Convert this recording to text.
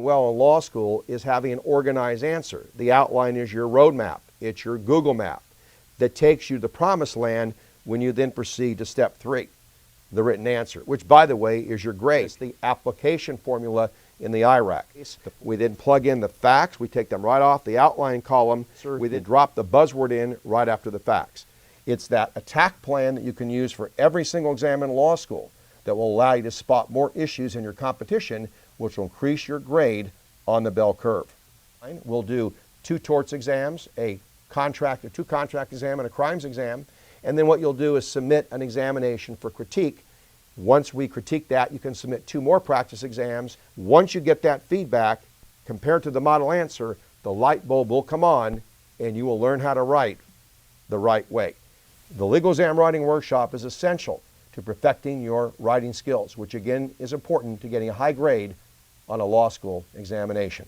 doing well in law school is having an organized answer. The outline is your roadmap. It's your Google map that takes you to the promised land when you then proceed to step 3, the written answer, which, by the way, is your grade. It's the application formula in the IRAC. We then plug in the facts. We take them right off the outline column. We then drop the buzzword in right after the facts. It's that attack plan that you can use for every single exam in law school that will allow you to spot more issues in your competition, which will increase your grade on the bell curve. We'll do 2 torts exams, a two contract exam and a crimes exam, and then what you'll do is submit an examination for critique. Once we critique that, you can submit 2 more practice exams. Once you get that feedback, compared to the model answer, the light bulb will come on and you will learn how to write the right way. The Legal Exam Writing Workshop is essential to perfecting your writing skills, which again is important to getting a high grade on a law school examination.